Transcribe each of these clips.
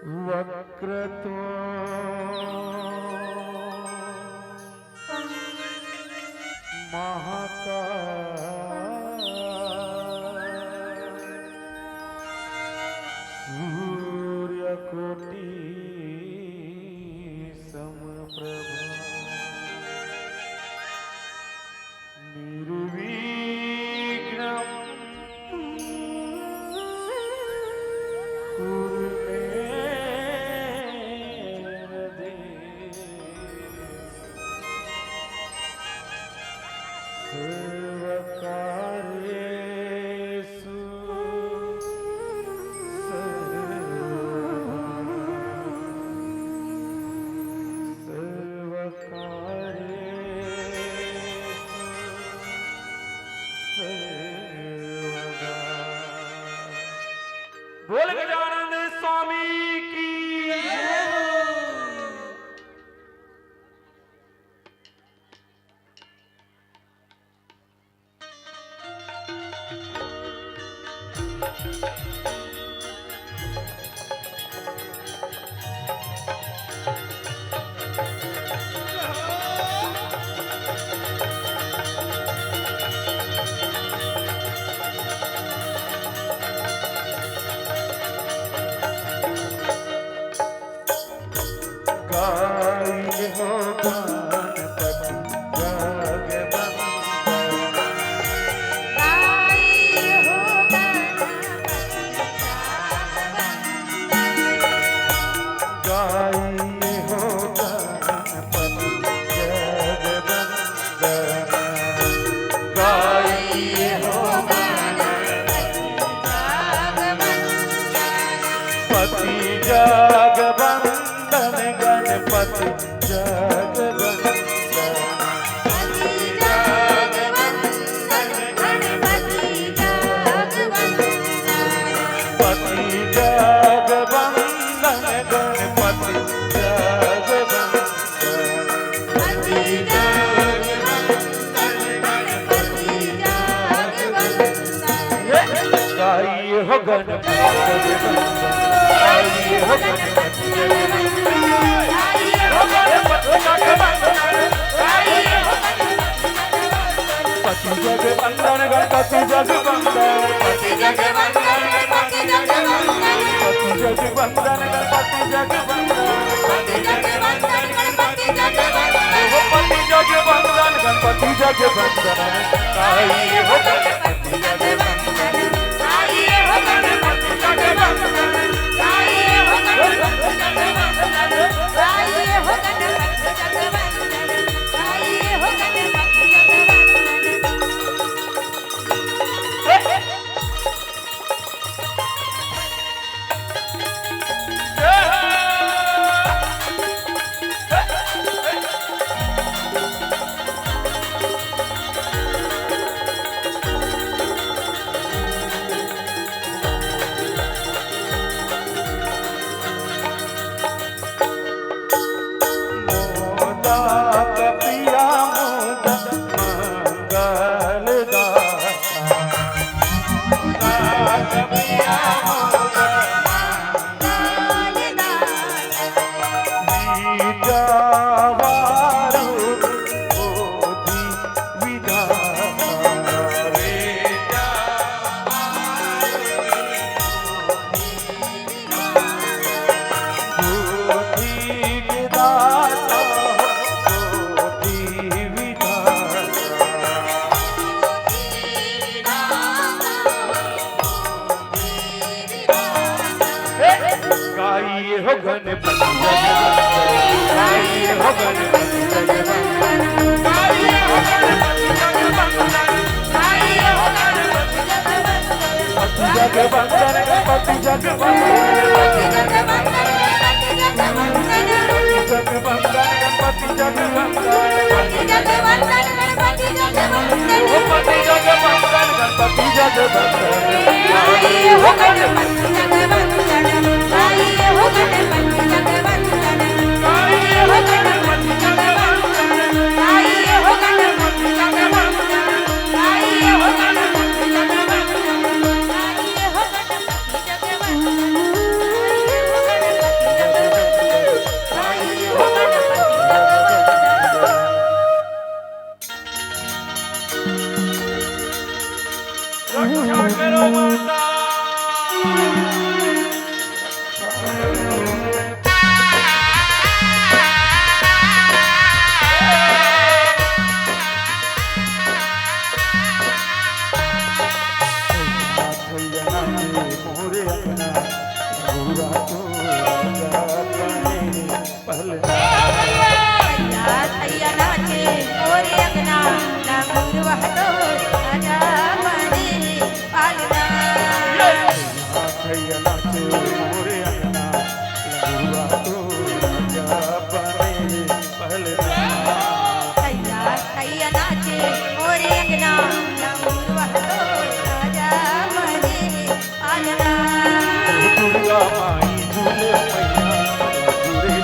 वक्रतो महाकाय सूर्यकोटि समप्रभा निर्विघ्नं कुरु मे देव सर्वकार्येषु बोल गजानन स्वामी की गाय हो गणपति जगवंदन गणपति हो गणपति जगवंदन गणपति जगवंदन पति जगवंदन गणपति जगवंदन पति जगवंदन गणपति जगवंदन पति जगवंदन गणपति जगवंदन पति जगवंदन गणपति जगवंदन आई हो गणपति जगवंदन आई हो गणपति जगवंदन आई हो गणपति जगवंदन आई हो गणपति जगवंदन आई हो गणपति हो गणपति हो गणपति जगवंदन हो गणपति जगवंदन गणपति जगवंदन जगवंदन गणपति जगवंदन पति जगवंदन गणपति जगवंदन हो गणपति जगवंदन हो गणपति जगवंदन हो गणपति जगवंदन हो गणपति जगवंदन रक्षा करो माता। थैया नाचे मोरे अंगना लंगूर वहतो राजा बने पालना। थैया नाचे मोरे अंगना लंगूर वहतो राजा बने पहलना। थैया नाचे मोरे अंगना लंगूर वहतो राजा बने पालना। दुर्गा माई झूले मैया झूले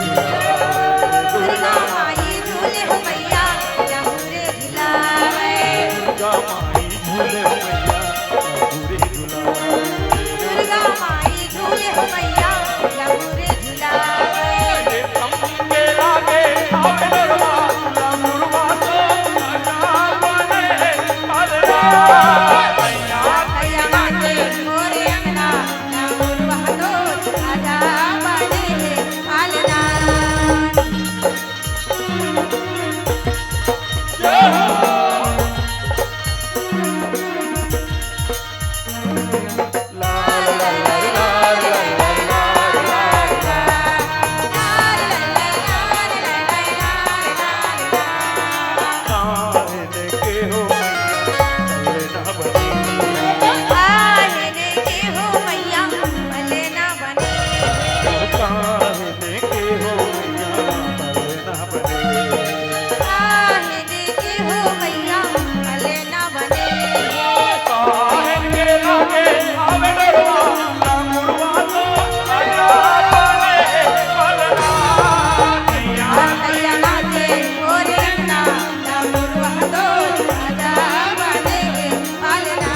दुर्गा माई झूले हो मैया लंगूरे झुलावे। दुर्गा माई झूले मैया झूले झुलावे। दुर्गा माई झूले हो मैया लंगूरे झुलावे। के लागे आवे नरवा लंगूरवा तो राजा बने पहलना। थैया नाचे मोरे अंगना लंगूर वहतो राजा बने पालना। आहने के हो मैया भले ना बने। आहने के हो मैया भले ना बने। थैया नाचे मोरे अंगना लंगूर वहतो राजा बने पालना।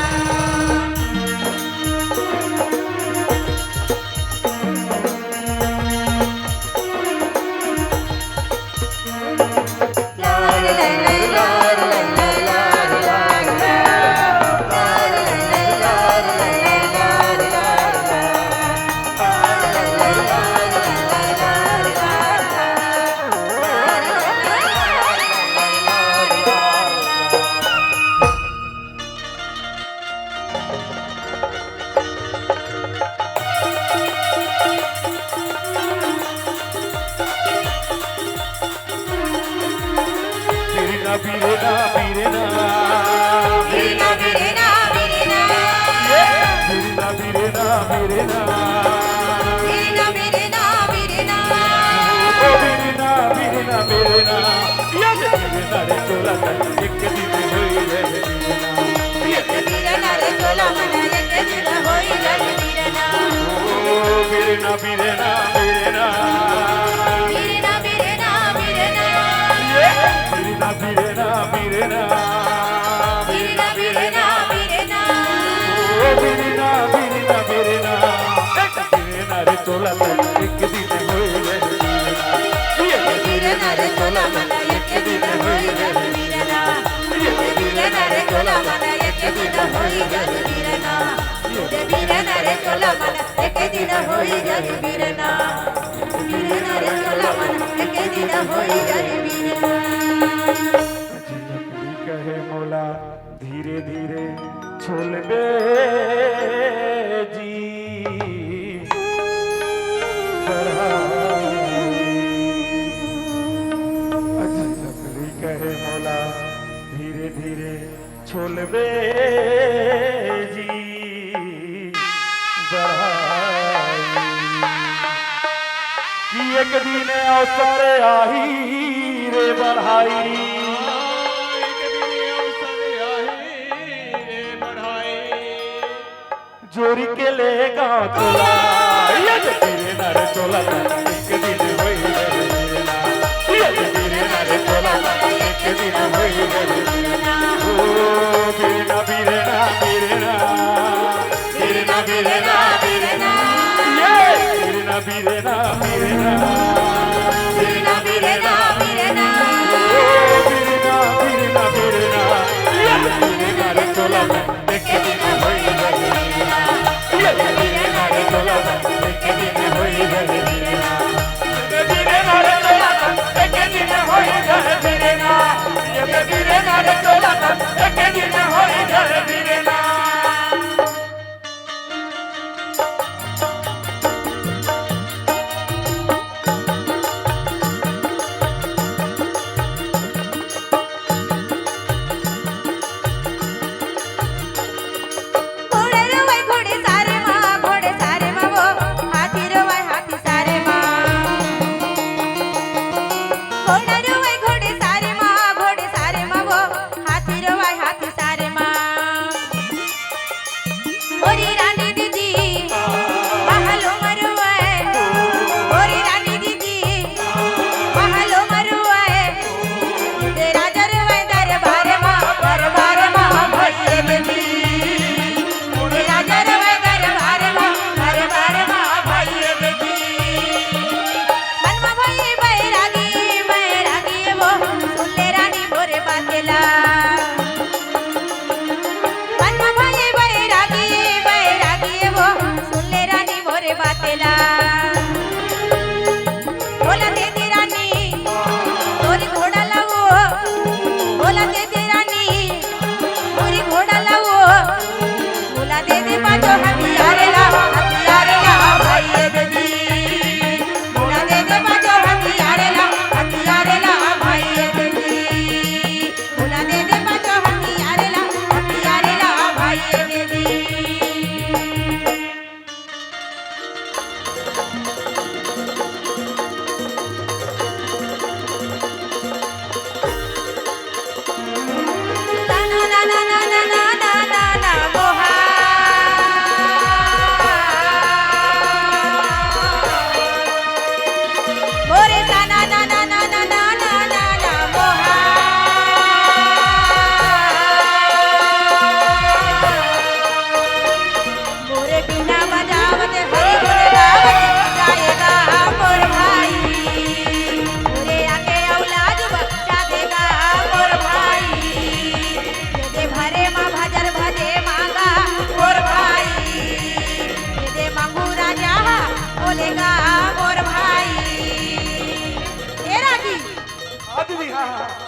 बीरेना बीरेना बीरेना बीरेना बीरेना बीरेना बीरेना बीरेना बीरेना बीरेना बीरेना ओ बीरेना बीरेना बीरेना बीरेना रे तोला एक दिन होई रे बीरेना बीरेना रे तोला मन एक दिन होई रे बीरेना ओ बीरेना बीरेना बीरेना बीरेना बीरेना बीरेना बीरेना बीरेना बीरेना बीरेना बीरेना बीरेना ओ बीरेना बीरेना बीरेना बीरेना रे तोला एक दिन होई रे बीरेना बीरेना रे तोला मन एक दिन होई रे बीरेना बीरेना रे तोला मन एक दिन होई रे बीरेना बीरेना रे तोला मन एक दिन होई रे बीरेना बीरेना रे तोला मन एक दिन होई रे बीरेना। कहे मोला धीरे धीरे छोलबे जी लकड़ी कहे मोला धीरे धीरे छोलबे जी बढ़ाई कि एक दिन अवसर आही रे बढ़ाई जोरी के लेगा तोला ये जो तेरे नारे तोला एक दिन होई रे मेरा ये जो तेरे नारे तोला एक दिन होई रे मेरा ओ बीरेना बीरेना बीरेना बीरेना बीरेना बीरेना ये बीरेना बीरेना बीरेना बीरेना बीरेना बीरेना ओ बीरेना बीरेना बीरेना ये जो तेरे नारे तोला एक दिन होई धीरे नारे चोला एक दिन होई गए धीरे ना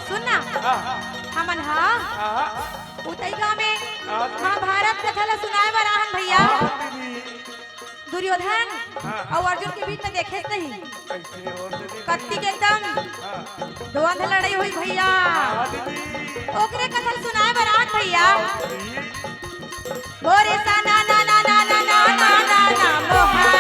सुनना हमन उतैगा में महाभारत कथा ला सुनाए बर आहन भैया दुर्योधन और अर्जुन के बीच में देखे नहीं कत्ती के एकदम धुआं लड़ाई हुई भैया ओकरे कथा सुनाए बर आहन भैया बोरे सा ना ना ना ना ना ना ना ना ना मोहा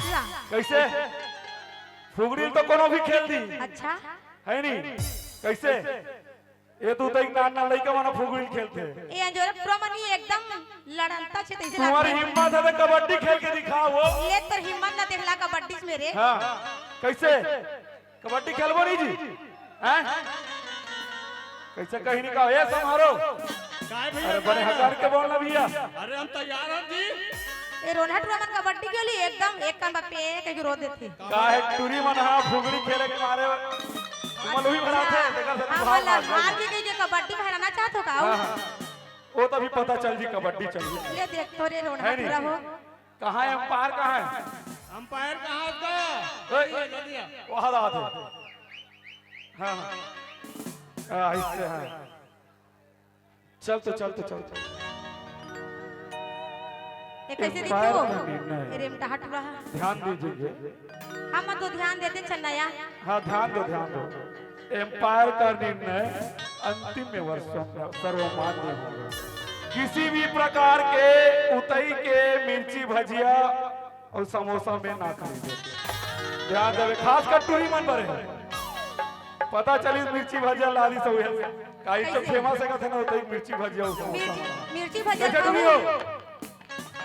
पूरा कैसे फुगड़ी तो कोनो भी खेल दी अच्छा है नी कैसे ये तो तई नाना लइका माना फुगड़ी खेलते ये अंजोर प्रमाणी एकदम लड़नता छे तैसे तुम्हारी हिम्मत है तो कबड्डी खेल के दिखाओ वो ले तर हिम्मत ना देखला कबड्डी में रे हां कैसे कबड्डी खेलबो नहीं जी हैं कैसे कहीं नहीं कहो ए संहारो काय भैया अरे बड़े हकार के बोलना भैया अरे हम तैयार हैं जी ये रोनहट रोमन कबड्डी के लिए एकदम एक कान पे कहीं रो देते काहे टूरी मन हा फुगड़ी खेले के मारे तुम लोग भी बनाते देखा सर हां भाव वाला मार हार के कहीं कबड्डी में हराना चाहत हो का हां वो तो भी पता चल जी कबड्डी चल जी ले देख तोरे है रोनहट नहीं? पूरा हो कहाँ है अंपायर कहाँ है अंपायर कहाँ का ओए, वहाँ रहा थे हाँ हाँ इससे हाँ चल तो चल तो चल ये कैसे अंपायर दिखो का निर्णय। अरे मटा हट रहा ध्यान दीजिए हम तो ध्यान देते चलना या हाँ ध्यान दो एम्पायर का निर्णय अंतिम वर्षों में सर्वमान्य होगा किसी भी प्रकार के उतई के मिर्ची भजिया और समोसा में ना खरीदे ध्यान देवे खास कर टूरी मन बरे पता चली मिर्ची भजिया लाली सब है काई तो फेमस है कहते ना उतई मिर्ची भजिया और समोसा मिर्ची भजिया कैसे टूरी हो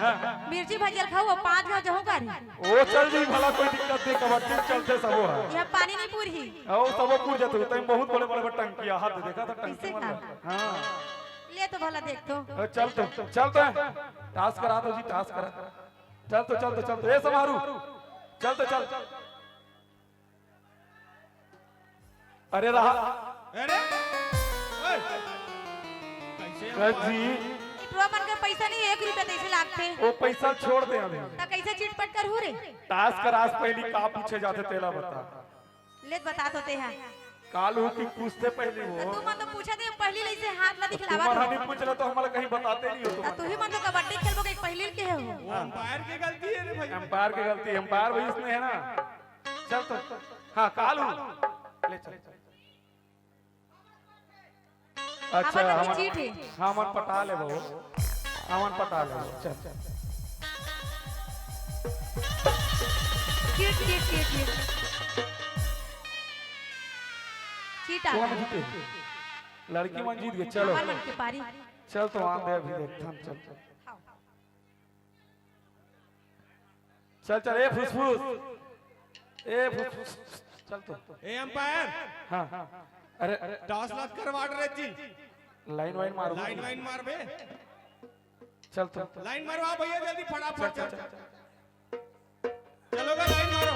हाँ मिर्ची भजिया खाओ 5 गांव जहू का वो चल जी भला कोई दिक्कत नहीं कबड्डी में चलते सब वो है यह पानी नहीं पूरी ओ सब पूर जाते तई बहुत बड़े बड़े टंकिया हाथ देखा था टंकी कैसे में का? हां ले तो भला देख तो चल तो टास्क करा दो जी टास्क करा चल तो ए समारू चल अरे रहा अरे ओए, कैसे जी रोमन के पैसा नहीं 1 रुपया कैसे लागते वो पैसा छोड़ दे अभी तो कैसे चिटपट कर हो रे टास्क करास पहली का पूछे जाते तेला बता ले बता होते हैं कालू की पूछते पहले वो तू मन तो पूछा दे पहली लई से हाथ ना दिखलावा तुम्हारा नहीं पूछ रहा तो हमारा कहीं बताते नहीं हो तू ही मन तो कबड्डी खेलबो के पहली के हो वो अंपायर की गलती है रे भाई एम्पायर की गलती एम्पायर भाई इसमें है ना चल तो हाँ कालू ले चल अच्छा हमारा हमन चीट है हमन पटा ले बहू हमन पटा ले चल चीट चीटा कौन जीते लड़की मन जीत गई चलो हमार मन के पारी चल तो आन दे अभी देखता हम चल ए फुसफुस चल तो ए अंपायर हाँ अरे टॉस लत करवाड़ रे जी लाइन वाइन मारो लाइन मार बे चल तो लाइन मारवा भैया जल्दी फटाफट चल चल चलोगा लाइन मारो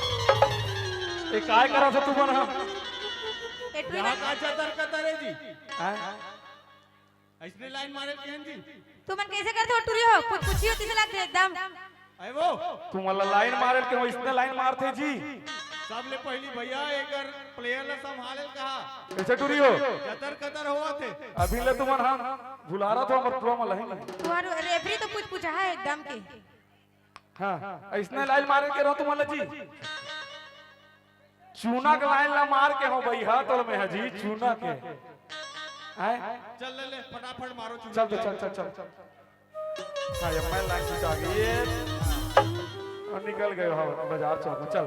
ए काय करा था तू मन हम एटू यहाँ का चतर कतर है जी हैं? इसने लाइन मारे केहन जी तू मन कैसे करते हो टूरी हो कुछ पूछियो तिसे लागते एकदम अरे वो तू मला लाइन मारे के इसने लाइन मारते जी सब ले पहली भैया एकर प्लेयर ला संभाले कहा कैसे टूरी हो चतर कतर हुआ थे अभी ले तुमन हम भुला रहा था हमर प्रो में लही तुम्हारो रेफरी तो कुछ पूछा है एकदम के हाँ इसने लाइन मारे के रहो तुम जी चूना के लाइन ला मार के हो भाई हाथ और में है जी चूना के हैं चल ले फटाफट मारो चूना चल तो चल हाँ ये मैं लाइन खींचा गई और निकल गए हो बाजार चौक में चल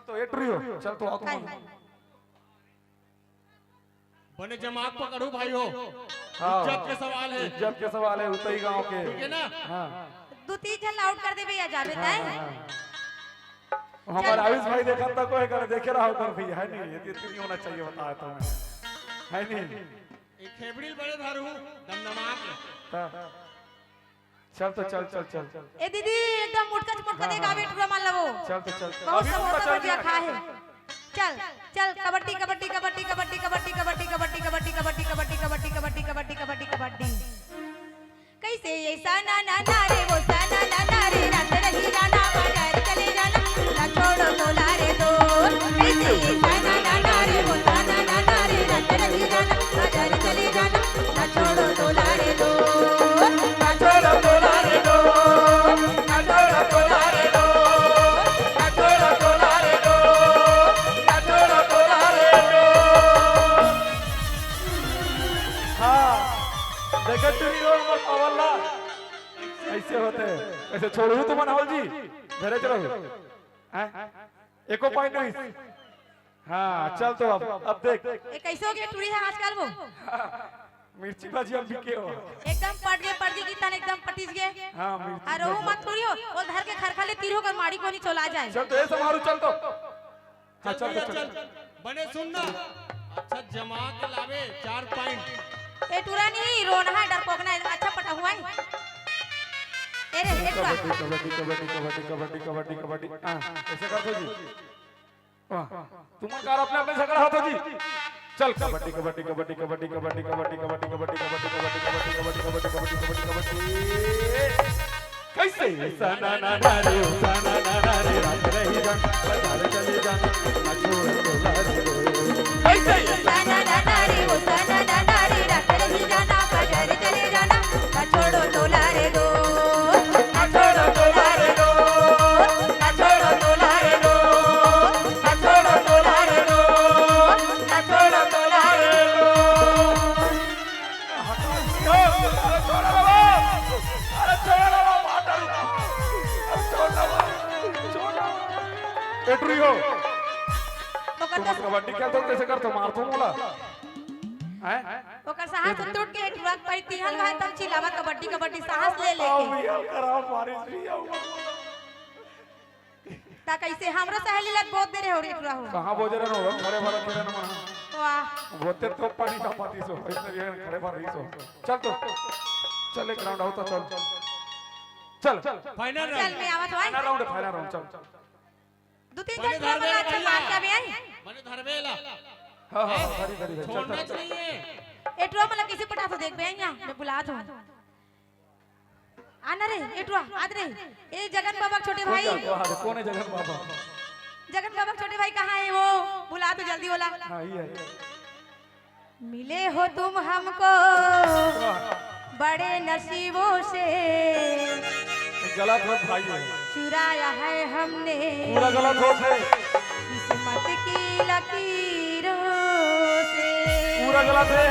तो एंट्री हो चल तो आओ तुम बने जमात पकड़ू भाई हो हाँ। इज्जत के सवाल है इज्जत के सवाल है उतई गांव के ठीक है ना हाँ दो तीन जन आउट कर देबे या जाबे तय हमारा आयुष भाई देखा था कोई कर देखे रहा कर भैया है नहीं ये इतनी होना चाहिए बताया तो मैं है नहीं एक खेबड़ी बड़े धरू दमदमा के हाँ। चल तो चल ए दीदी एकदम मुटका दे गावे टूरा मान लगो चल बहुत अभी समोसा पता भजिया चल खा है चल कबड्डी कबड्डी कबड्डी कबड्डी कबड्डी कबड्डी कबड्डी कबड्डी कबड्डी कबड्डी कबड्डी कबड्डी कबड्डी कबड्डी कबड्डी कैसे ऐसा ना ना ना रे वो सा ना ना ना रे रात रही राना बाजार चले जाना ना छोड़ो बोला रे दो कैसे ऐसा ना ना ना रे वो सा ना ना ना रे रात रही राना बाजार चले जाना देखा तुरी हो मत पावला ऐसे होते ऐसे छोड़ू तो मनोहर जी धरे चलो हैं एको पॉइंट नहीं हाँ चल तो अब देख ये कैसे हो गया टूरी है आजकल वो मिर्ची भाजी हम बिके हो एकदम पट गए की तन एकदम पटिस गए हाँ मिर्ची अरे वो मत थोड़ी हो वो धर के खरखले तीर होकर माड़ी को नहीं चला जाए चल तो ये समारू चल तो हाँ चल चल भैया तो चल चल बने सुनना अच्छा जमा के लावे 4 पॉइंट ए टूरा नहीं रोना है डरपोकना है अच्छा पटा हुआ है ए रे ए टूरा कबड्डी कबड्डी कबड्डी कबड्डी कबड्डी कबड्डी हाँ ऐसे कर दो जी वाह तुम कार अपने अपने झगड़ा हाथों जी चल कबड्डी कबड्डी कबड्डी कबड्डी कबड्डी कबड्डी कबड्डी कबड्डी कबड्डी कबड्डी कबड्डी कबड्डी कबड्डी कबड्डी कबड्डी कैसे सना ना ना रे सना ना ना रे रात रही जान बाजार चले जान ना छोड़ तो लारे कैसे सना ना ना रे वो सना ना ना रे रात रही जाना बाजार चले जाना ना छोड़ो तोला रे दो ना छोड़ो तोला रे दो ना छोड़ो तोला रे दो ना छोड़ो तोला रे दो ना छोड़ो तोला रे दो एटरी हो ओकर तुम कबड्डी खेलते हो कैसे करते हो मारतो मोला हैं ओकर साहस टूट के टूरा पर तिहल भाई तब चिल्लावा कबड्डी कबड्डी साहस ले आओ लेके भैया कराओ बारिश भी आओ ता कैसे हमरो सहेली लग बहुत देर हो रे टूरा हो कहां बोझरे हो खड़े भरा खड़े न मना वाह होते तो पानी का पाती सो इतने ये खड़े भर रही सो चल तो चल एक राउंड आओ तो चल चल फाइनल चल मैं आवत फाइनल भाई राउंड चल दो तीन जन को बना अच्छा मार के भी आई बने धरवेला हां हां धरी धरी छोड़ना चल चाहिए एटुआ मतलब किसी पटा तो देख बे यहाँ मैं बुला दूं आना रे एटुआ आद रे ए जगन बाबा छोटे भाई कौन है जगन बाबा जगन बाबा छोटे भाई कहाँ है वो बुला तो जल्दी बोला हां ये है मिले हो तुम हमको बड़े नसीबों से गलत हो भाई है चुराया है हमने पूरा गलत हो है किस्मत की लकीरों से पूरा गलत है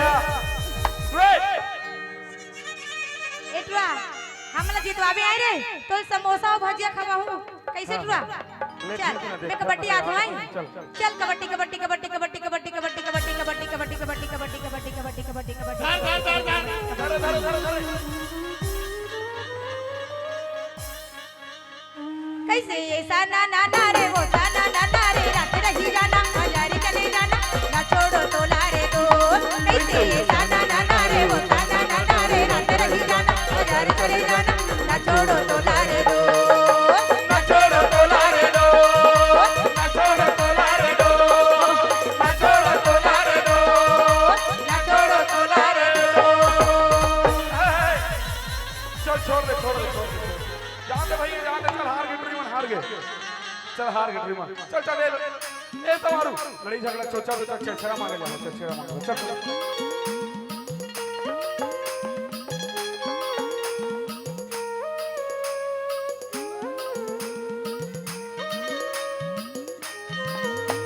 एटुआ हमला जितवाबे आए रे तो समोसा और भजिया खवाऊं कैसे टुआ चल मैं कबड्डी आ जाऊं चल कबड्डी कबड्डी कबड्डी कबड्डी कबड्डी कबड्डी कबड्डी कबड्डी कबड्डी कबड्डी कबड्डी कबड्डी कबड्डी कबड्डी कबड्डी कैसे ऐसा ना ना ना रे वो ना ना ना ना रे रात रही जाना बाजार चले जाना ना छोड़ो तोला रे दो कैसे ऐसा ना ना ना रे वो ना ना ना ना रे रात रही जाना बाजार चले जाना ना छोड़ो तोला रे दो ना छोड़ो तोला रे दो ना छोड़ो तोला रे दो ना छोड़ो तोला रे दो ना छोड़ो तोला रे दो चल छोड़ दे जान दे भाई जान दे चल हार गए ड्रीमर चल चल ए तुम्हारू लड़ी झगड़ा चोचा तो चल छेड़ा मारे जा छेड़ा मारे चल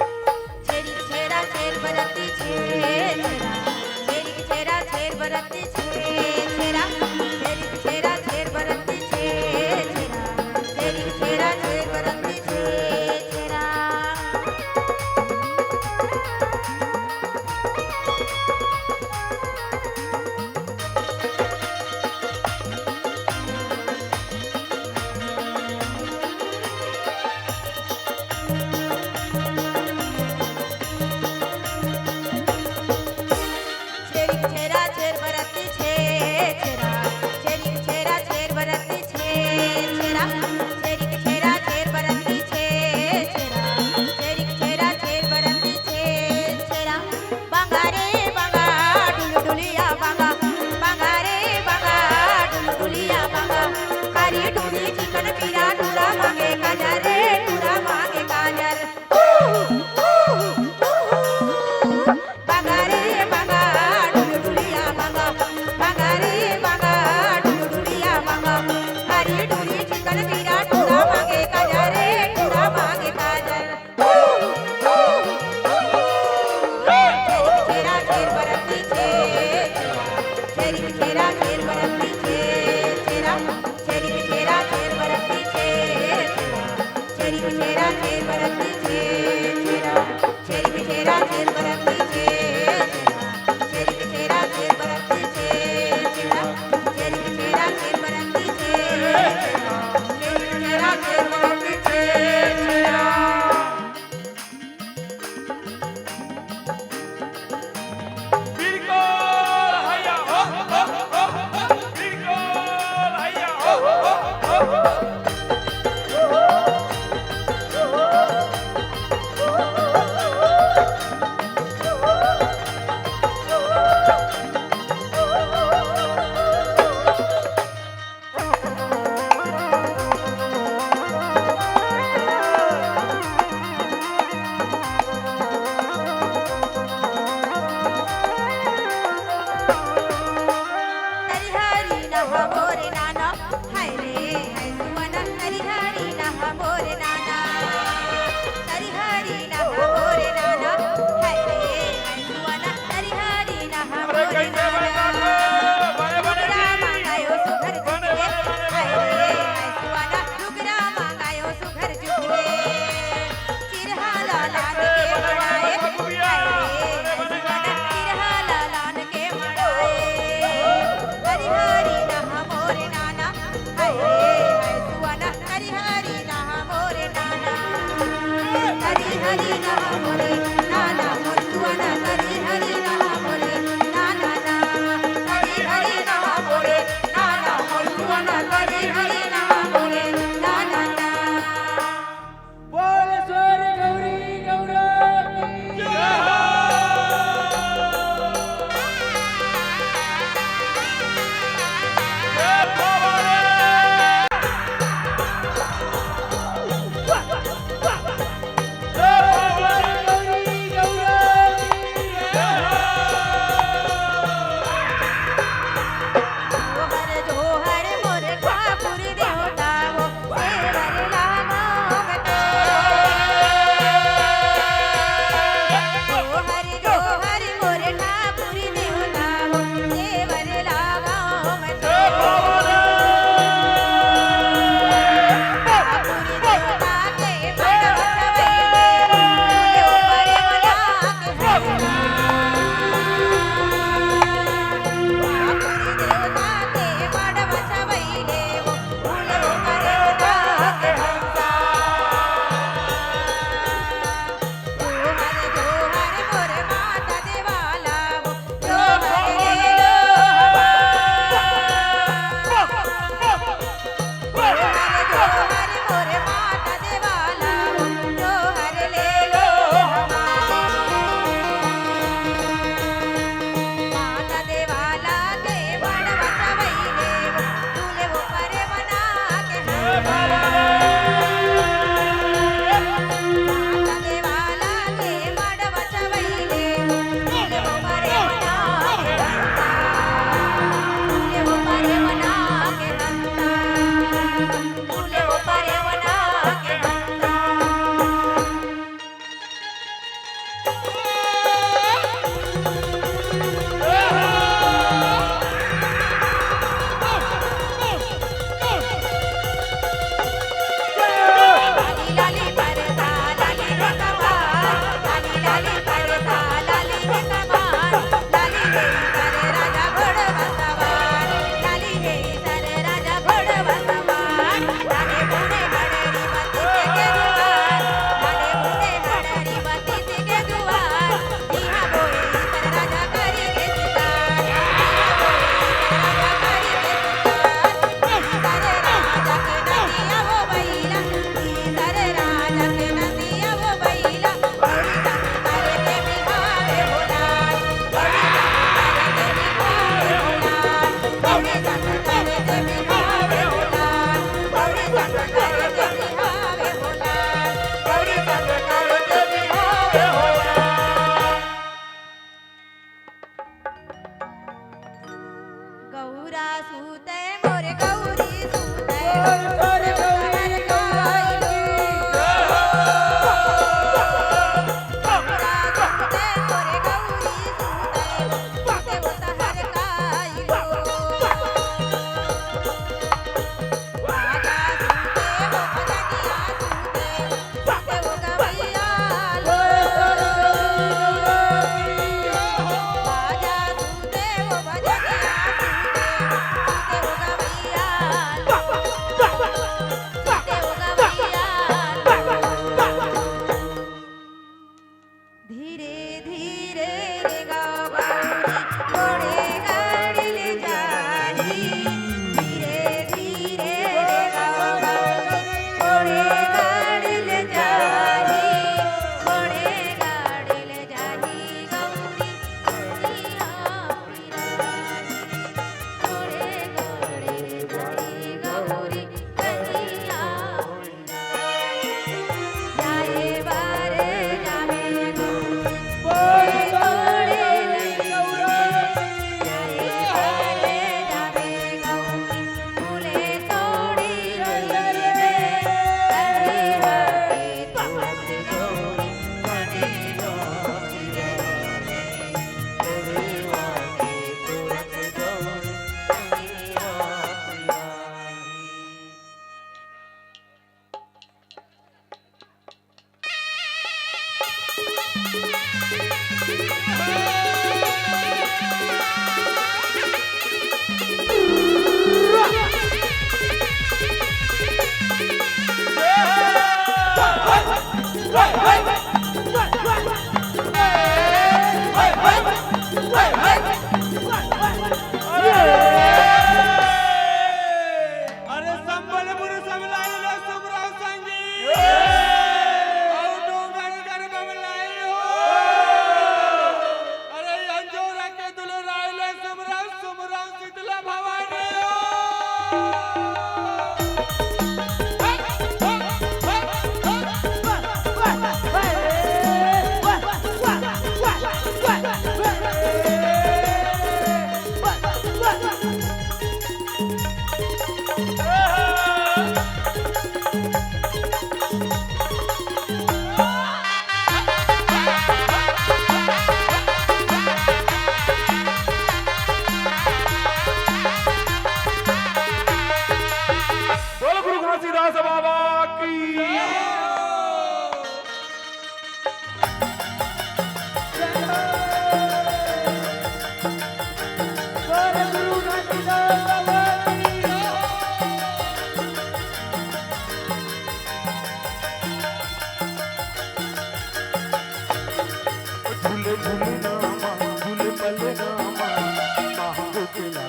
छेड़ा छेड़ बरती छेड़ा छेड़ी छेड़ा छेड़ बरती छेड़ा छेड़ी छेड़ा छेड़ बरती छेड़ा छेड़ी छेड़ा छेड़ बरती छेड़ा छेड़ी छेड़ा छेड़ बरती छेरी छेरा छेर बरती छे छेरा छेरी छेरा छेर बरती छे छेरी छेरा छेर बरती छे छेरा छेरी छेरा छेर बरती छे छेरी छेरा छेर बरती छे छेरा छेरी छेरा छेर बरती छे छेरी छेरा छेर बरती छे छेरा बिल्कुल हैया हो बिल्कुल हैया हो हरिहरी नहा मोरे नाना हाय रे हाय सुवना हरिहरी नहा मोरे नाना हरिहरी नहा मोरे नाना हाय रे हाय सुवना हरिहरी नहा मोरे नाना डुगरा मांगायो सुघर जुगे हाय रे हाय सुवना डुगरा मांगायो सुघर जुगे चिरहाला लान के मड़ाए हाय रे हाय सुवना चिरहाला लान के मड़ाए हरिहरी नहा मोरे नाना हाय रे हाय सुवना हरिहरी नहा मोरे नाना हरिहरी नहा मोरे नाना मोर सुवना हरिहरी नहा मोरे नाना ना हरिहरी नहा मोरे नाना मोर सुवना हरिहरी नहा मोरे नाना ना बोल स्वर गौरी गौरव की जय भवानी जोहर जोहर मोर ठाकुर देवता वो सेवर लागाव तो जोहर जोहर मोर ठाकुर देवता वो सेवर लागाव तो ठाकुर देवता के बड़ बसवैले बोले ऊपर वाला के हंसा ठाकुर देवता के बड़ बसवैले वो बोले ऊपर वाला के हंसा जोहर जोहर मोर माता देवाला वो जोहर ले लो जोहर जोहर मोर माता देवाला वो जोहर ले लो माता देवाला के बड़ बसवैले वो झूले वो परे बना के माता देवाला के बड़ बसवैले वो झूले वो परे बना के झूले वो परे बना के झूले वो परे बना के लाली लाली परसा लाली रे कमान लाली लाली परसा लाली रे कमान लाली रे सर राजा घोड़ बसवान लाली रे सर राजा घोड़ बसवान लाले बूढ़े हड़री बत्ती के दुआर लाले बूढ़े हड़री बत्ती के दुआर दिहा बोए सर राजा करी के सितार दिहा बोए सर राजा करी के सितार सर राजा के नदिया वो बैला सर राजा के नदिया वो बैला बड़ी संकर के बिहावे होलाल बड़ी संकर के बिहावे होलाल बड़ी संकर के बिहावे होलाल बड़ी संकर के बिहावे होलाल गौरा सूते मोरे गौरी सूते मोर हर काइलो गौरा सूते मोरे गौरी सूते वो हर काइलो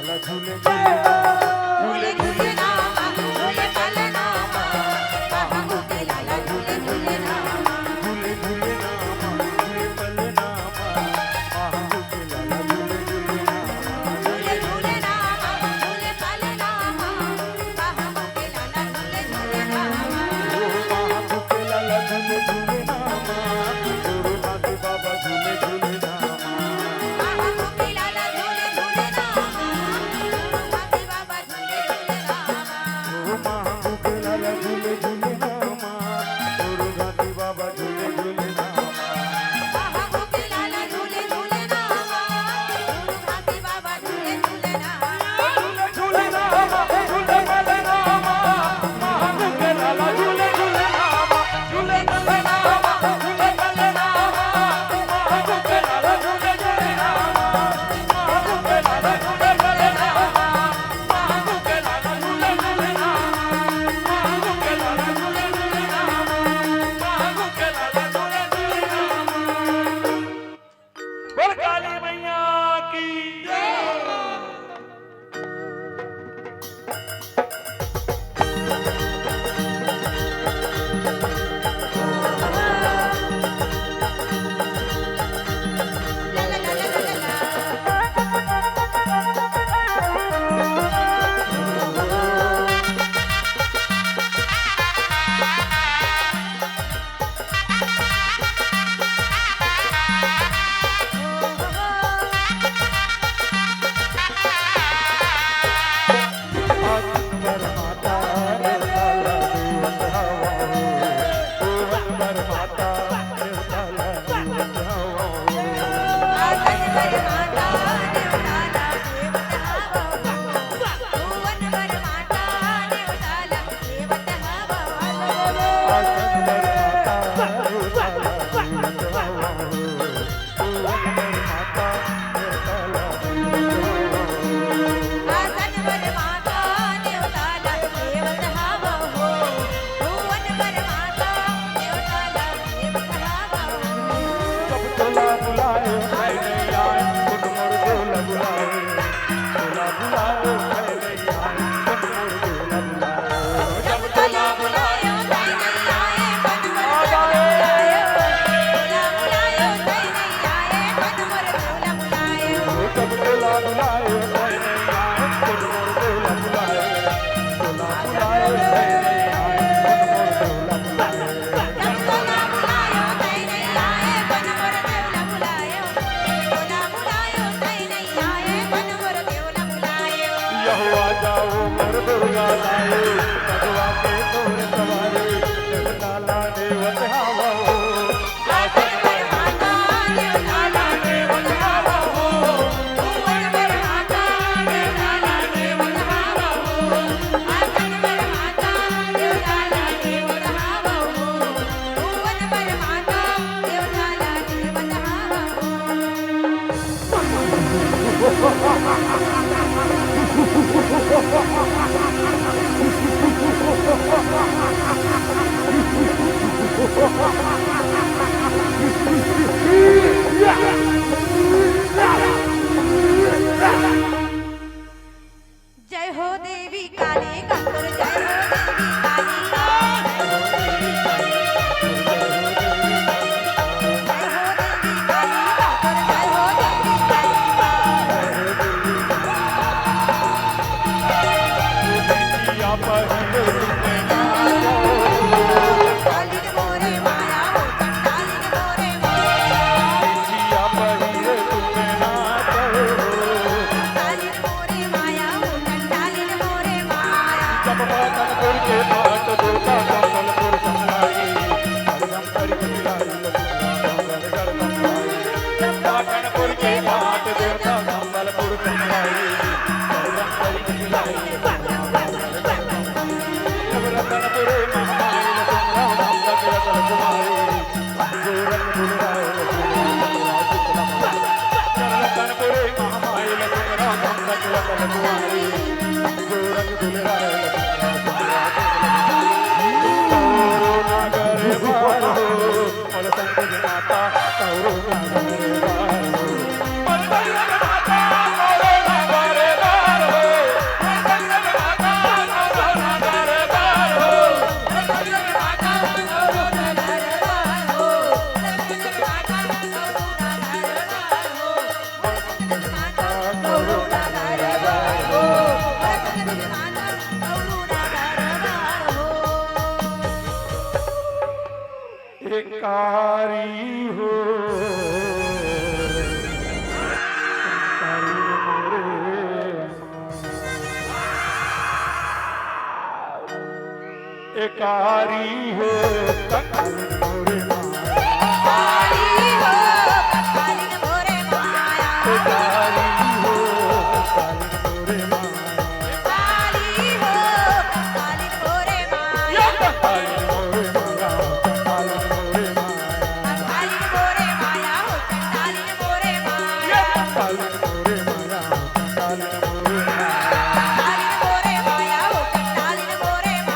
लाला झूले झूले झूले झूले नामा झूले पलनामा महागो के लाला झूले झूले नामा झूले झूले नामा झूले पले नामा महागो के लाला झूले झूले नामा झूले झूले नामा झूले पलनामा महागो के लाला झूले झूले नामा महागो के लाला झूले झूले नामा गुरुनाथ बाबा झूले झूले नामा महागो के लाला झूले झूले नामा गुरुनाथ बाबा झूले झूले नामा महागो के लाला झूले झूले नामा गुरुनाथ बाबा झूले झूले नामा महागो के लाला झूले झूले नामा गुरुनाथ बाबा झूले झूले नामा झूले नामा झूले पले नामा महागो के लाला झूले झूले नामा झूले पले नामा झूले पले नामा महागो के लाला झूले झूले नामा महागो के लाला झूले पले नामा महागो के लाला झूले झूले नामा महागो के लाला झूले झूले नामा महागो के लाला झूले झूले नामा बोल काली मैया की जय। ला ला ला ला ला आसनवर माता निर्मला देवत हवा भुवनवर माता निर्मला देवत हवा आसन पर माता देवताला देवत हवा भुवन पर माता देवताला देवत हवा आसनवर माता निर्मला देवत हवा भुवनवर माता निर्मला देवत हवा आसन पर माता देवताला देवत हवा भुवन पर माता देवताला देवत हवा जब तोला बुलाए मैं नहीं आए खुद मोर तोला बुलाए तोला बुलाए मैं नहीं आए खुद मोर तोला बुलाए जब तोला बुलायो तै नहीं आए मन मोर बुलायो तोला बुलायो तै नहीं आए मन मोर तोला बुलायो जब तोला बुलाए मैं नहीं आए खुद मोर तोला बुलाए तोला बुलाए मैं नहीं आए खुद मोर तोला बुलाए जब तोला बुलायो तै नहीं आए मन मोर तोला बुलायो तोला बुलायो तै नहीं आए मन मोर तोला बुलायो यहोवा जाओ मोर दुर्गा लाए भगवा के तोर सवारे जगदाला देवत हवा हो आसन पर माता देवताला देवत हवा भुवन पर माता देवताला देवत हवा आसन पर माता देवताला देवत हवा भुवन पर माता देवताला देवत हवा जय हो देवी काली कंकुर जय हो देवी काली जय हो देवी काली कंकुर जय हो देवी काली या पर तुमने नाचो काली मोरे माया हो काली मोरे माया या पर तुमने नाचो काली मोरे माया हो काली मोरे माया जब मातनपुर के पाट दुर्गा कमलपुर संभाई हरदम करके लाई लक्ष्मी गरदम आई जब मातनपुर के पाट दुर्गा कमलपुर संभाई हरदम करके लाई जब रतनपुर महामाई लक्ष्मी राम जगत कुमारी गोरख बुलाए रतनपुर महामाई लक्ष्मी राम जगत कुमारी गोरख बुलाए माता कारी हो कारी मोरे कारी हो कारी मोरे काली हो काली मोरे माया कारी हो कारी मोरे काली हो काली मोरे माया कारी मोरे कारी मोरे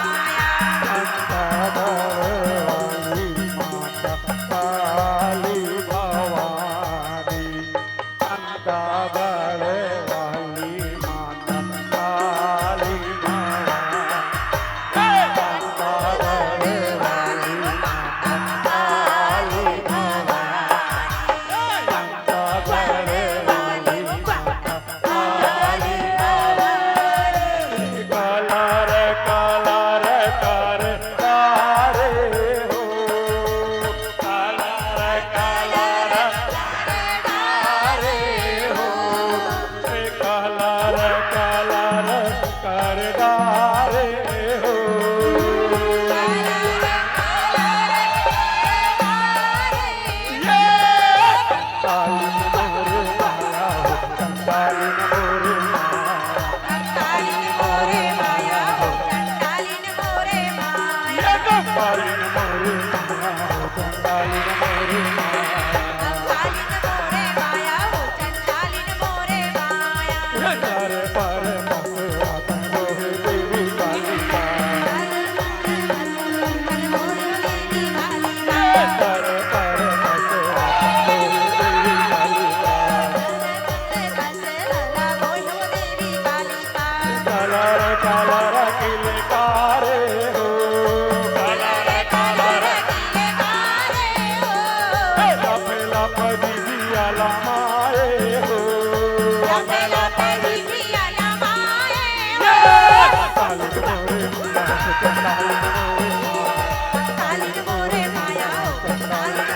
काली मोरे माया हो काली मोरे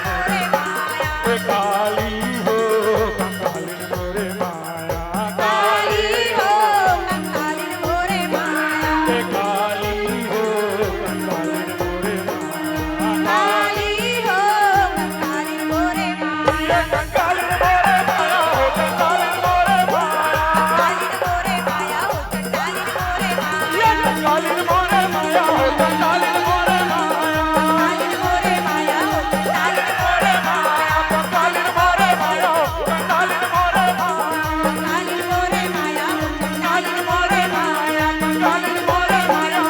माया कारी मोरे कारी मोरे काली मोरे माया हो काली मोरे माया काली मोरे माया हो काली मोरे माया काली मोरे माया हो काली मोरे माया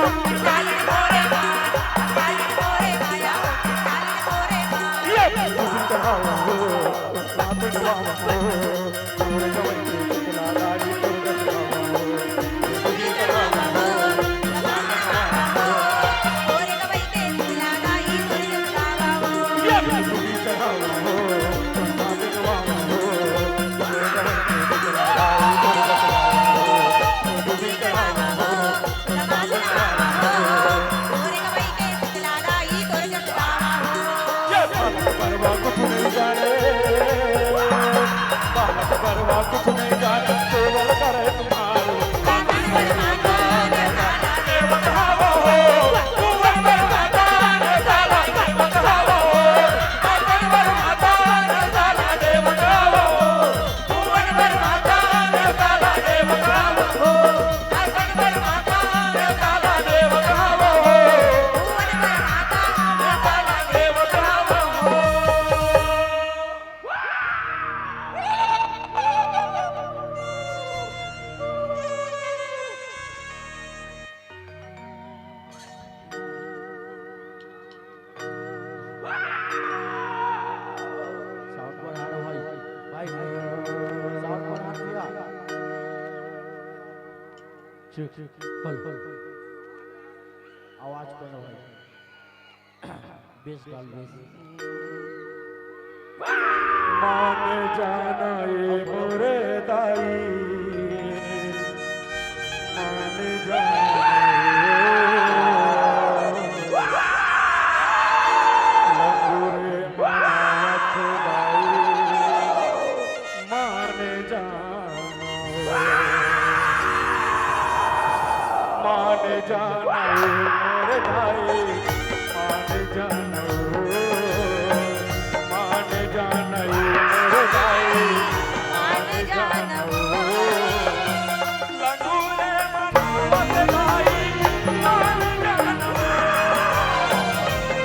कुछ नहीं जाने केवल करे तुम्हारे आवाज करो भाई बेस डाल बेस मान जाना ये मोरे दाई मान जाना जाना मोर दाई मान जाना मोर दाई मान जाना लगूरे मनावत दाई मान जाना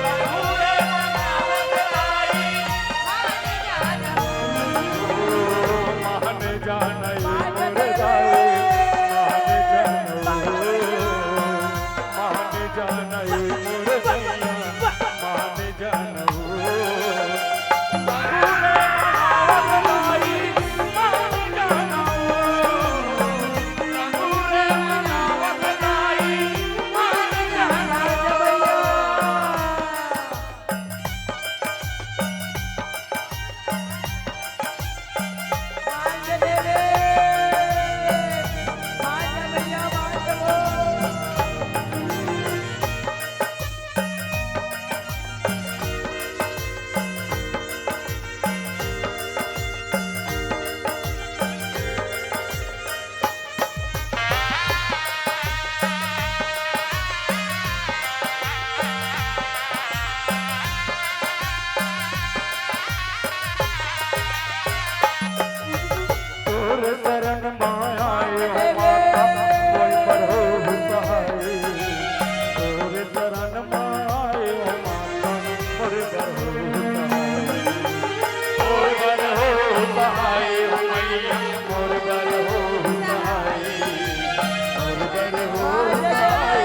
लगूरे मनावत दाई मान जाना मान जाना मोर दाई मान जाना मोर दैया मान जाना शरण माया माता कोई पर हो सहाय तोर शरण माया माता मोर पर हो सहाय मैया मोर पर हो सहाय मोर पर हो सहाय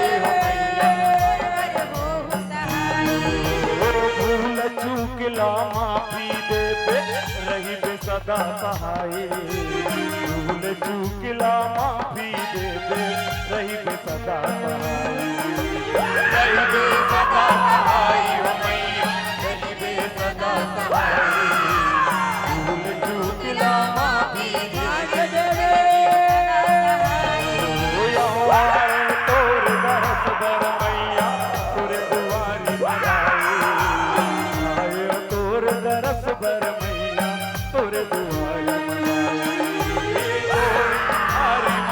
भूल चूकला माफी दे पे रही बे सदा सहाय भूल चूकला माफी दे दे रही बे सदा सहाय रही बे सदा सहाय ओ मैया रही बे सदा सहाय भूल चूकला माफी दे दे तोर दरस बर मैया तोर दुआरी बनाई आए तोर दरस बर मैया तोर दुआरी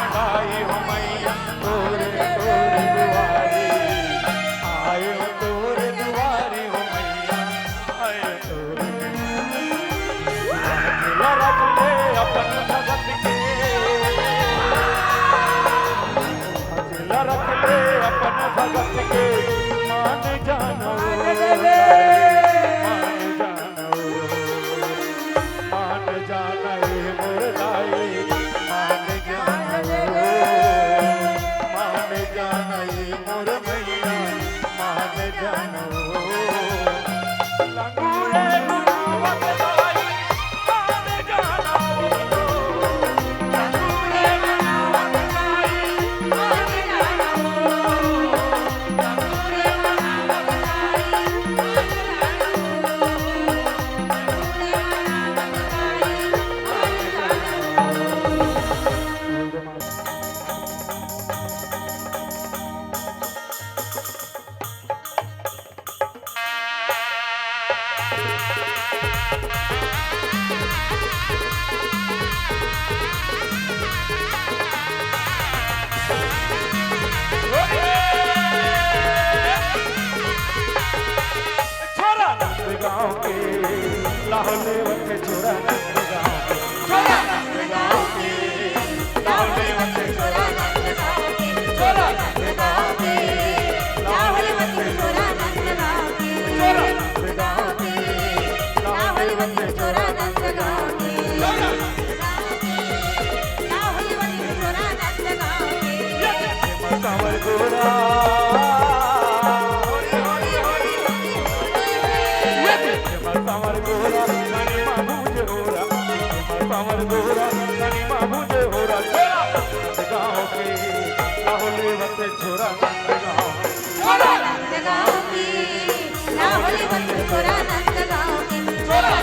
बनाई हो मैया तोर दुआरी आए तोर दुआरी हो मैया आए तोर रख ले अपन भगत के रख ले अपन भगत के मान जानो मान जाना मोर दाई मान जाना मोर मैया मान जानो लगूरे मनावत दाई मान जाना लगूरे मनावत दाई मान जाना छोरा नंदगांव के लाहौले वटे छोरा नंदगांव के छोरा नंदगांव के लाहौले वटे छोरा नंदगांव के छोरा नंदगांव के लाहौले वटे छोरा नंदगांव के छोरा नंदगांव के लाहौले वटे छोरा नंदगांव के छोरा कांवर गोरा कांवर गोरा ननी मामूज होरा कांवर गोरा ननी मामूज होरा छोरा गाँव के लाहौले वटे छोरा नंदगांव नंदगांव की लाहौली बंद छोरा नंदगांव की छोरा